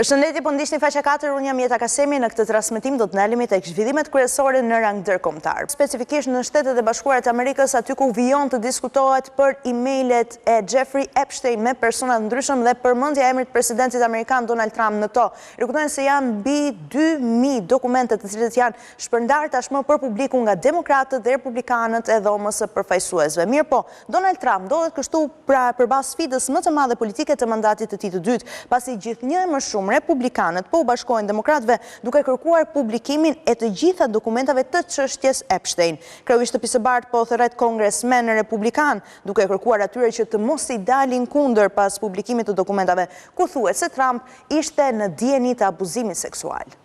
Përshëndetje, po ndiqni faqja 4, unë jam Jeta Kasemi. Në këtë transmetim do të ndalemi tek zhvillimet kryesore në rang ndërkombëtar. Specifikisht në Shtetet e Bashkuara të Amerikës, aty ku vijon të diskutohet për emailët e Jeffrey Epstein me persona të ndryshëm dhe përmendja e emrit presidentit amerikan Donald Trump në to. Rikujtojnë se janë mbi 2000 dokumente të cilët janë shpërndarë tashmë për publiku nga demokratët dhe republikanët e dhomës së përfaqësuesve. Mirë po, Donald Trump ndodhet kështu përballë sfidës më të madhe politike të mandatit të tij të dytë, pasi gjithnjë më shumë republikanët po u bashkojnë demokratëve duke kërkuar publikimin e të gjitha dokumentave të çështjes Epstein. Kreu i shtëpisë së bardhë po thërret kongresmen republikan duke kërkuar atyre që të mos i dalin kundër pas publikimit të dokumentave, ku thuhet se Trump ishte në dieni të abuzimit seksual.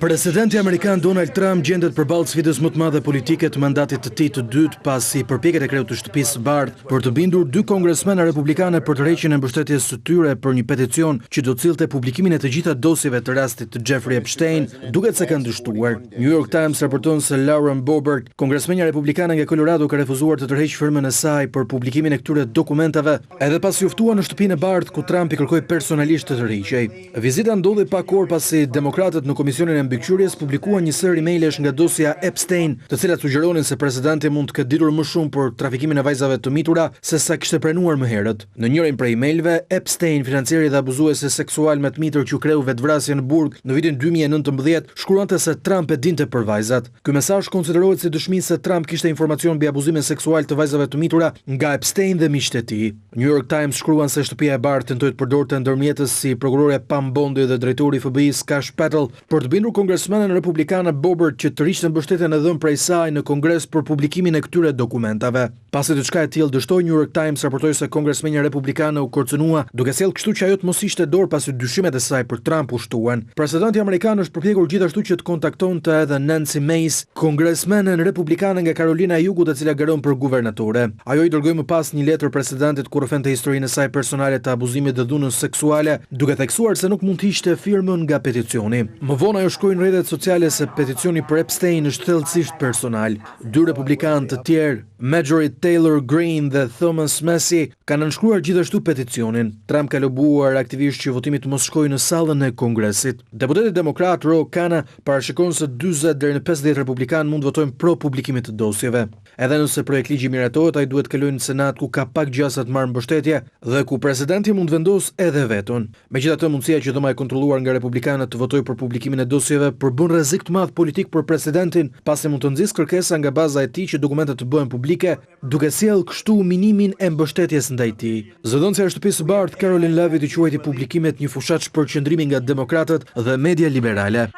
Presidenti amerikan Donald Trump gjendet përballë sfidës më të madhe politike të mandatit të tij të dytë pasi përpjekjet e kreut të shtëpisë së bardhë për të bindur dy kongresmena republikanë për të rreqjen e mbështetjes së tyre për një peticion që do cillte publikimin e të gjitha dosjeve të rastit të Jeffrey Epstein, duket se kanë dështuar. New York Times raporton se Lauren Boebert, kongresmenja republikane nga Colorado, ka refuzuar të tërheqë firmën e saj për publikimin e këtyre dokumentave, edhe pasi u ftua në shtëpinë e bardhë ku Trump i kërkoi personalisht të tërhiqej. Vizita ndodhi pak orë pasi demokratët në komisionin e mbikëqyrjes publikuan një sër emailësh nga dosja Epstein, të cilat sugjeronin se presidenti mund të ketë ditur më shumë për trafikimin e vajzave të mitura se sa kishte pranuar më herët. Në njërin prej emailëve, Epstein, financieri dhe abuzuesi seksual me të mitër që kreu vetvrasje në burg në vitin 2019, shkruante se Trump e dinte për vajzat. Ky mesazh konsiderohet si dëshmi se Trump kishte informacion mbi abuzimin seksual të vajzave të mitura nga Epstein dhe miqtë e tij. New York Times shkruan se shtëpia e bardhë tentoi të përdorte ndërmjetës si prokurore Pam Bondi dhe drejtori i FBI-s Kash Patel për të bindur kongresmenën republikane Boebert që të riqte mbështetjen e dhënë prej saj në Kongres për publikimin e këtyre dokumentave. Pasi diçka e tillë dështoi, New York Times raportoi se kongresmenja republikane u kërcënua duke sjellë kështu që ajo të mos ishte dorë pasi dyshimet e saj për Trump u shtuan. Presidenti amerikan është përpjekur gjithashtu që të kontaktonte edhe Nancy Mace, kongresmenen republikane nga Carolina e Jugut, e cila garon për guvernatore. Ajo i dërgoi më pas një letër presidentit ku rrëfente historinë e saj personale të abuzimit dhe dhunës seksuale, duke theksuar se nuk mund të hiqte firmën nga peticioni. Më vonë ajo shkroi në rrjetet sociale se peticioni për Epstein është thellësisht personal. Dy republikanë të tjerë, Marjorie Taylor Greene dhe Thomas Massie, kanë nënshkruar gjithashtu peticionin. Trump ka lobuar aktivisht që votimi të mos shkojë në sallën e Kongresit. Deputeti demokrat Ro Khanna parashikon se 40 deri në 50 republikanë mund votojnë pro publikimit të dosjeve. Edhe nëse projekt ligji miratohet, ai duhet kalojë në Senat ku ka pak gjasa të marrë mbështetje dhe ku presidenti mund vendos edhe veton. Megjithatë, mundësia që doma e kontrolluar nga republikanët të votojë për publikimin e dosjeve përbën rrezik të madh politik për presidentin, pasi mund të nxjisë kërkesa nga baza e tij që dokumentet të bëhen publike, duke sjellë kështu minimin e mbështetjes ndaj tij. Zëdhënësja e shtëpisë së bardhë Caroline Leavitt i quajti publikimet një fushat shpërqendrimi nga demokratët dhe media liberale.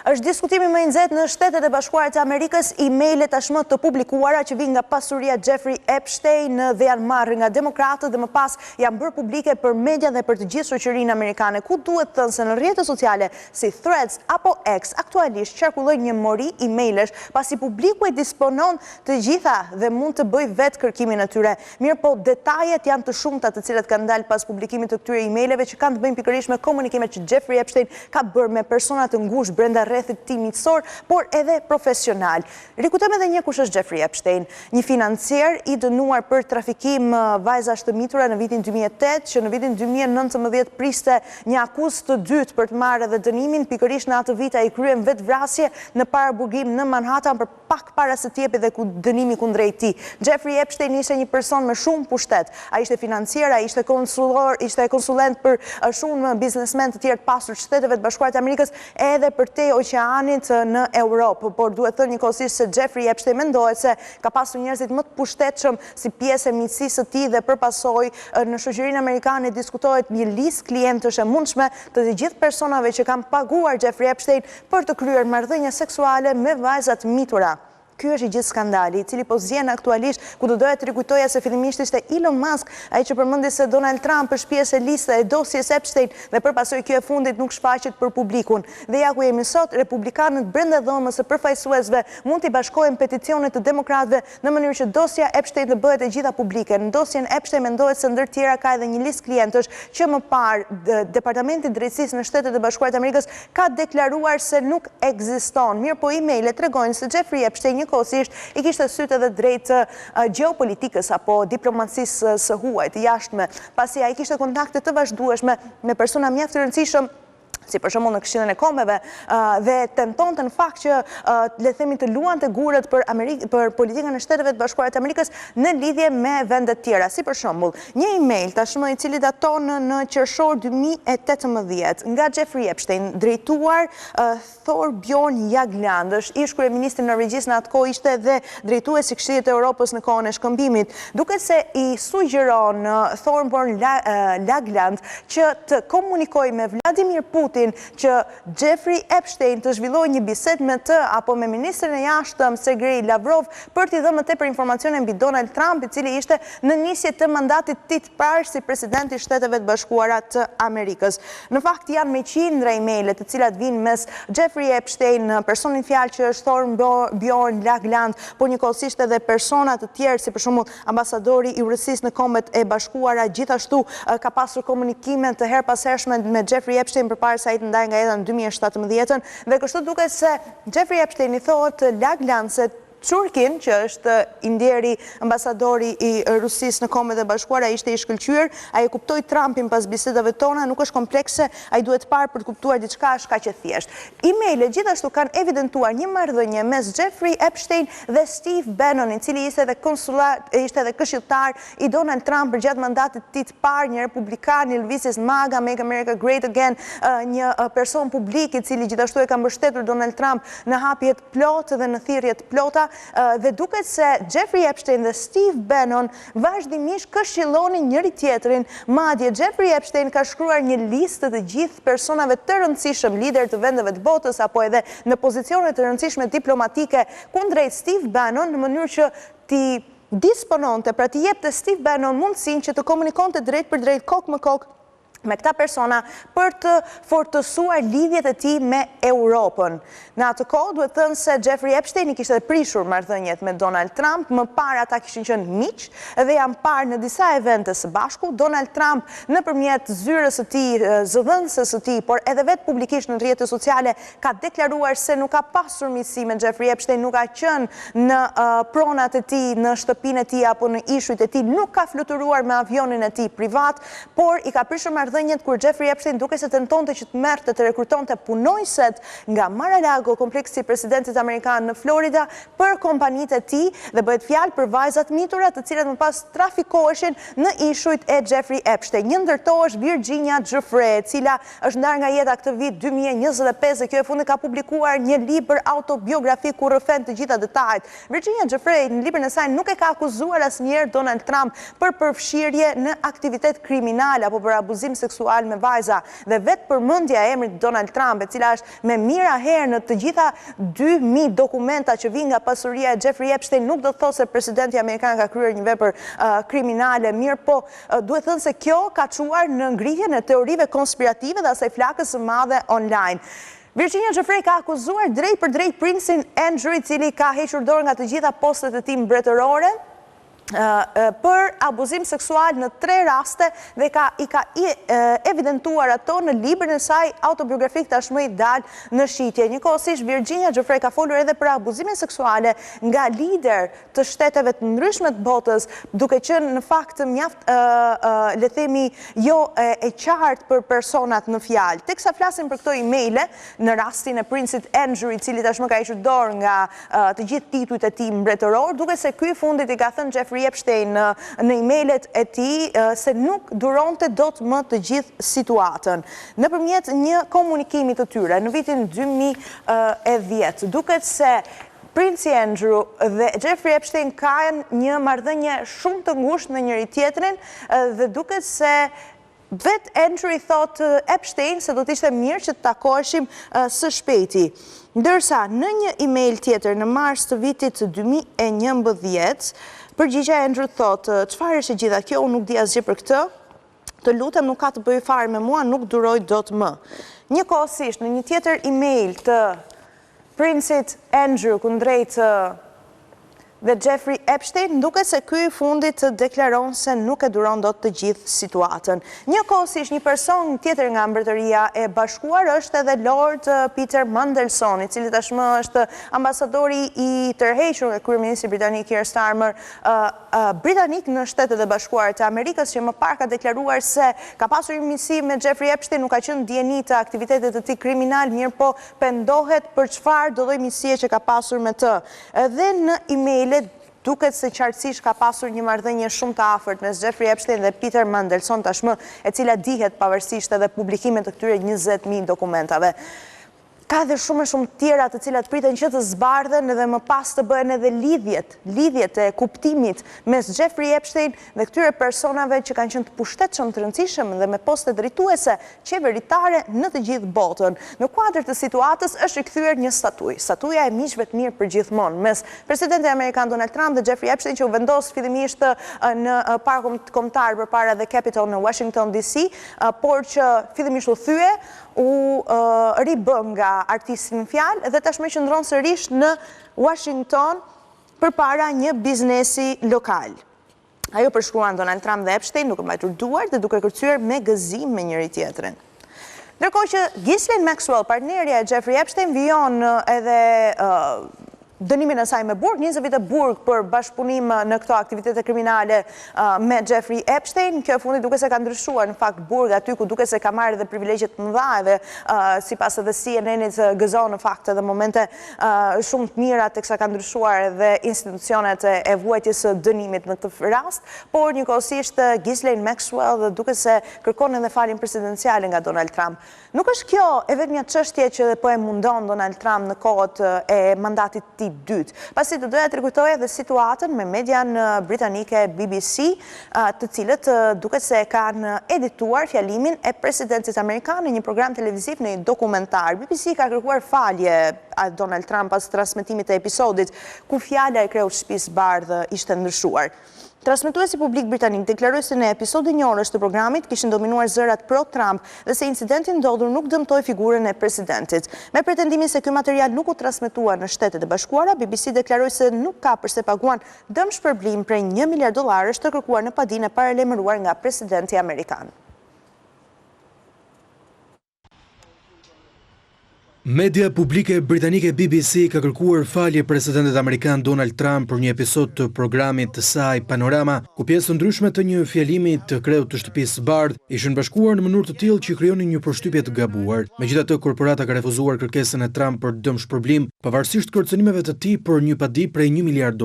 Është diskutimi më i nxehtë në Shtetet e Bashkuara të Amerikës emailët tashmë të publikuara që vijnë nga pasuria Jeffrey Epstein dhe janë marrë nga demokratët dhe më pas janë bërë publike për media dhe për të gjithë shoqërinë amerikane, ku duhet thënë se në rrjetet sociale si Threads apo X aktualisht qarkullojnë një mori emailësh, pasi publiku e disponon të gjitha dhe mund të bëjë vetë kërkimin e tyre. Mirë po, detajet janë të shumta të cilat kanë dalë pas publikimit të këtyre emailëve që kanë të bëjnë pikërisht me komunikimet që Jeffrey Epstein ka bërë me persona të ngushtë brenda rrethit tim miqësor, por edhe profesional. Rikujtojmë edhe një kush është Jeffrey Epstein, një financier i dënuar për trafikim vajzash të mitura në vitin 2008, që në vitin 2019 priste një akuzë të dytë për të marrë edhe dënimin, pikërisht në atë vit ai kryen vetvrasje në paraburgim në Manhattan për pak para se të jepet dhe dënimi kundrejt tij. Jeffrey Epstein ishte një person me shumë pushtet. Ai ishte financier, ai ishte konsulent për shumë biznesmen të tjerë të pasur të Shteteve të Bashkuara të Amerikës, edhe për te oqeanit në Europë, por duhet thënë njëkohësisht se Jeffrey Epstein mendohet se ka pasur njerëzit më të pushtetshëm si pjesë e miqësisë së tij dhe përpasoj në shoqërinë amerikane diskutohet një listë klientësh e mundshme të gjithë personave që kanë paguar Jeffrey Epstein për të kryer marrëdhënie seksuale me vajza të mitura. Ky është i gjithë skandali, i cili po zgjen aktualisht, ku do doja të rikujtoja se fillimisht ishte Elon Musk, ai që përmendi se Donald Trump është pjesë e listës e dosjes Epstein dhe përpasoj kjo e fundit nuk shfaqet për publikun. Dhe ja ku jemi sot, republikanët brenda dhomës së përfaqësuesve mund t'i bashkojnë peticionet të demokratëve në mënyrë që dosja Epstein të bëhet e gjitha publike. Në dosjen Epstein mendohet se ndër tjera ka edhe një listë klientësh që më parë Departamenti i Drejtësisë në Shtetet e Bashkuara të Amerikës ka deklaruar se nuk ekziston. Mirë po emailët tregojnë se Jeffrey Epstein, njëkohësisht i kishte sytë edhe drejt gjeopolitikës apo diplomacisë së huaj të jashtme, pasi ai kishte kontakte të vazhdueshme me persona mjaft të rëndësishëm, si për shembull në Këshillin e Kombeve, dhe tentonte në fakt që le të themi të luante gurët për politikën e Shteteve të Bashkuara të Amerikës në lidhje me vende të tjera. Si për shembull, një email tashmë i cili daton në qershor 2018 nga Jeffrey Epstein, drejtuar Thorbjørn Jagland, është ish kryeministri i Norvegjisë në atë kohë, ishte dhe drejtuesi i Këshillit të Evropës në kohën e shkëmbimit, duke se i sugjeron Thorbjørn Jagland që të komunikojë me Vladimir Putin që Jeffrey Epstein të zhvillojë një bisedë me të apo me ministrin e jashtëm Sergej Lavrov për t'i dhënë më tepër informacione mbi Donald Trump, i cili ishte në nisje të mandatit tij të parë si presidenti i Shteteve të Bashkuara të Amerikës. Në fakt janë me qindra emaile të cilat vijnë mes Jeffrey Epstein, personin fjalë që është Thorbjørn Jagland, por njëkohësisht edhe persona të tjerë si për shembull ambasadori i Rusisë në Kombet e Bashkuara, gjithashtu ka pasur komunikime të herpashershme me Jeffrey Epstein përpara sa i të ndaj nga jeta në 2017, dhe kështu duket se Jeffrey Epstein i thotë Jagland se Turkin, që është i ndjeri ambasadori i Rusisë në Kombet e Bashkuara, ishte i shkëlqyer, ai e kuptoi Trumpin pas bisedave tona, nuk është komplekse, ai duhet parë për të kuptuar diçka kaq e thjeshtë. Emailët gjithashtu kanë evidentuar një marrëdhënie mes Jeffrey Epstein dhe Steve Bannon, i cili ishte edhe këshilltar i Donald Trump për gjatë mandatit të tij të parë, një republikan i lëvizjes MAGA, Make America Great Again, një person publik i cili gjithashtu e ka mbështetur Donald Trump në hapjet plotë dhe në thirrjet plota. Dhe duket se Jeffrey Epstein dhe Steve Bannon vazhdimisht këshillonin njëri tjetrin, madje Jeffrey Epstein ka shkruar një listë të gjithë personave të rëndësishëm, lider të vendeve të botës apo edhe në pozicione të rëndësishme diplomatike kundrejt Steve Bannon, në mënyrë që ti dispononte, pra ti jepte Steve Bannon mundësinë që të komunikonte drejt për drejt, kokë më kokë me këta persona për të fortësuar lidhjet e tij me Europën. Në atë kohë duhet thënë se Jeffrey Epstein i kishte prishur marrëdhëniet me Donald Trump, më parë ata kishin qenë miq dhe janë parë në disa evente së bashku. Donald Trump nëpërmjet zyrës së tij, zëdhënëses së tij, por edhe vetë publikisht në rrjetet sociale ka deklaruar se nuk ka pasur miqësi me Jeffrey Epstein, nuk ka qenë në pronat e tij, në shtëpinë e tij apo në ishujt e tij, nuk ka fluturuar me avionin e tij privat, por i ka prishur marrëdhëniet kur Jeffrey Epstein duke se tentonte që të merrte të rekrutonte punojëset nga Mar-a-Lago, kompleksi i presidentit amerikan në Florida, për kompanitë e tij, dhe bëhet fjalë për vajzat mitura të cilat më pas trafikoheshin në ishujt e Jeffrey Epstein. Një ndërto është Virginia Giuffre, e cila është ndarë nga jeta këtë vit 2025 dhe kjo e fundit ka publikuar një libër autobiografik ku rrëfen të gjitha detajet. Virginia Giuffre në librin e saj nuk e ka akuzuar asnjëherë Donald Trump për përfshirje në aktivitet kriminal apo për abuzim seksual me vajza, dhe vetë përmendja e emrit Donald Trump, e cila është me mira herë në të gjitha 2000 dokumenta që vijnë nga pasuria e Jeffrey Epstein, nuk do të thotë se presidenti amerikan ka kryer një vepër kriminale, mirë po duhet thënë se kjo ka çuar në ngritjen e teorive konspirative dhe asaj flakës së madhe online. Virginia Giuffre ka akuzuar drejt për drejt princin Andrew, i cili ka hequr dorë nga të gjitha postet e tij mbretërore, për abuzim seksual në 3 raste dhe i ka evidentuar ato në librin e saj autobiografik tashmë i dalë në shitje. Njëkohësisht Virginia Giuffre ka folur edhe për abuzimin seksuale nga lider të shteteve të ndryshme të botës, duke qenë në fakt mjaft le themi jo e qartë për personat në fjalë. Teksa flasim për këto emaile, në rastin e princit Andrew, i cili tashmë ka hequr dorë nga të gjithë titujt e tij mbretëror, duke se ky fundit i ka thënë Jeffrey Epstein në emailet e tij se nuk duronte dot më të gjithë situatën. Nëpërmjet një komunikimi të tyre në vitin 2010, duket se Princi Andrew dhe Jeffrey Epstein kanë një marrëdhënie shumë të ngushtë me njëri tjetrin, dhe duket se vetë Andrew i thot Epstein se do të ishte mirë që të takoheshim së shpejti. Ndërsa në një email tjetër në mars të vitit 2011, përgjigja Andrew thot, çfarë është e gjitha kjo, unë nuk di asgjë për këtë, të lutem nuk ka të bëjë fare me mua, nuk duroj dot më. Njëkohësisht në një tjetër email të princit Andrew kundrejt dhe Jeffrey Epstein, duke se ky fundit të deklaron se nuk e duron dot të gjithë situatën. Njëkohësisht një person tjetër nga Mbretëria e Bashkuar është edhe Lord Peter Mandelson, i cili tashmë është ambasadori i tërhequr nga kryeministri britanik Keir Starmer britanik në Shtetet e Bashkuara të Amerikës, që më parë ka deklaruar se ka pasur një miqësi me Jeffrey Epstein, nuk ka qenë dieni të aktivitetet të tij kriminal, mirë po pendohet për çfarë do lloj miqësie që ka pasur me të. Dhe në email duket se qartësisht ka pasur një marrëdhënie shumë të afërt mes Jeffrey Epstein dhe Peter Mandelson tashmë, e cila dihet pavarësisht edhe publikimit të këtyre 20.000 dokumentave. Ka dhe shumë tjera të cilat priten që të zbardhen dhe më pas të bëhen edhe lidhjet e kuptimit mes Jeffrey Epstein dhe këtyre personave që kanë qenë të pushtetshëm të rëndësishëm dhe me poste drejtuese qeveritare në të gjithë botën. Në kuadër të situatës është rikthyer një statuja e miqve të mirë përgjithmonë mes presidentit amerikan Donald Trump dhe Jeffrey Epstein, që u vendos fillimisht në parkun kombëtar përpara The Capitol në Washington DC, por që fillimisht u thye, u ribë nga artistin fjalë dhe tashmë qëndron sërish në Washington përpara një biznesi lokal. Ajo përshkruan Donald Trump dhe Epstein duke mbajtur duart dhe duke kërcyer me gëzim me njëri tjetrin. Ndërkohë që Ghislaine Maxwell, partnerja e Jeffrey Epstein, vijon edhe dënimin e saj me burg, 20 vite burg për bashkëpunim në këto aktivitete kriminale me Jeffrey Epstein. Kjo fundi duke se ka ndryshuar në fakt burg aty ku duke se ka marrë dhe privilegjet të mëdha, edhe sipas edhe CNN-it gëzon në fakt edhe momente shumë të mira teksa ka ndryshuar edhe institucionet e vuajtjes së dënimit në këtë rast, por njëkohësisht Ghislaine Maxwell dhe duke se kërkon edhe faljen presidenciale nga Donald Trump. Nuk është kjo e vetmja çështje që po e mundon Donald Trump në kohët e mandatit të dytë. Pasi të doja të rikujtoj edhe situatën me median britanike BBC, të cilët duket se kanë edituar fjalimin e presidentit amerikan në një program televiziv, në një dokumentar. BBC ka kërkuar falje a Donald Trump pas transmetimit të episodit ku fjala e kreut shtëpisë bardhë ishte ndryshuar. Transmetuesi publik britanik deklaroi se në episodin 1 orësh të programit kishin dominuar zërat pro-Trump dhe se incidenti ndodhur nuk dëmtoi figurën e presidentit. Me pretendimin se ky material nuk u transmetua në Shtetet e Bashkuara, BBC deklaroi se nuk ka përse paguan dëmshpërblim prej $1 miliard të kërkuar në padinë e paralajmëruar nga presidenti amerikan. Media publike britanike BBC ka kërkuar falje presidentit amerikan Donald Trump për një episod të programit të saj Panorama, ku pjesë të ndryshme të një fjalimi të kreut të shtëpisë së bardhë ishin bashkuar në mënyrë të tillë që krijonin një përshtypje të gabuar. Megjithatë, korporata ka refuzuar kërkesën e Trump për dëmshpërblim, pavarësisht kërcënimeve të tij për një padi prej $1 miliard.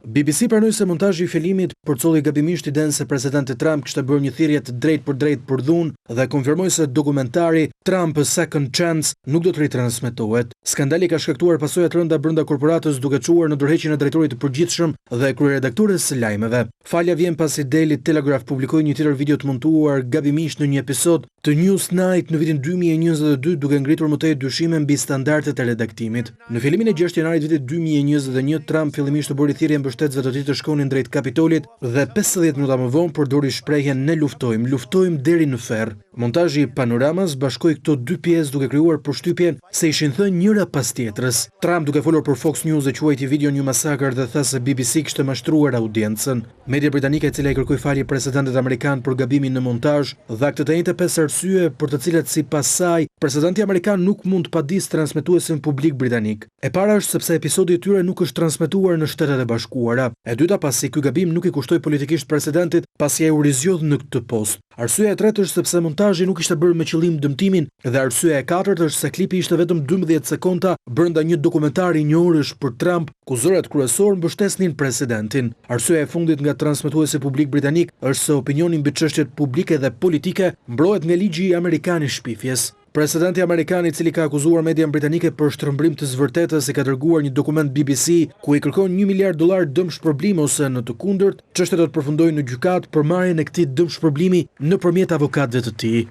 BBC pranoi se montazhi i fjalimit përcolli gabimisht idenë se presidenti Trump kishte bërë një thirrje të drejtë për drejtë për dhunë dhe konfirmoi se dokumentari Trump A Second Chance nuk do të transmetohet. Skandali ka shkaktuar pasoja të rënda brenda korporatës, duke çuar në dorëheqjen e drejtorit të përgjithshëm dhe kryeredaktores së lajmeve. Falja vjen pasi Daily Telegraph publikoi një tjetër video të montuar gabimisht në një episod të Newsnight në vitin 2022, duke ngritur më tej dyshime mbi standardet e redaktimit. Në fillimin e 6 janarit vitit 2021, Trump fillimisht të bëri thirrje mbështetësve të tij të shkonin drejt Kapitolit dhe 15 minuta më vonë përdori shprehjen "ne luftojmë deri në ferr". Montazhi i Panoramas bashkoi këto dy pjesë duke krijuar përshtypjen se ishin thënë njëra pas tjetrës. Trump, duke folur për Fox News, e quajti videon një masakër dhe tha se BBC kishte mashtruar audiencën. Media britanike, e cila i kërkoi falje presidentit amerikan për gabimin në montazh, dha këtë të njëjtë 5 arsye për të cilat sipas saj presidenti amerikan nuk mund të padisë transmetuesin publik britanik. E para është sepse episodi i tyre nuk është transmetuar në Shtetet e Bashkuara. E dyta, pasi ky gabim nuk i kushtoi politikisht presidentit pasi ai u rizgjodh në këtë post. Arsyeja e tretë është sepse montazhi nuk ishte bërë me qëllim dëmtimin dhe arsyeja e katërt është se klipi ishte vetëm 12 sekonda brenda një dokumentari një orësh për Trump, ku zërat kryesor mbështesnin presidentin. Arsyeja e fundit nga transmetuesi publik britanik është se opinioni mbi çështjet publike dhe politike mbrohet nga ligji amerikan i shpifjes. Presidenti amerikan, i cili ka akuzuar median britanike për shtrëmbrim të zvërtetës, e ka dërguar një dokument BBC ku i kërkon $1 miliard dëmshpërblim ose në të kundërt, çështja do të përfundojë në gjykatë për marrjen e këtij dëmshpërblimi nëpërmjet avokatëve të tij.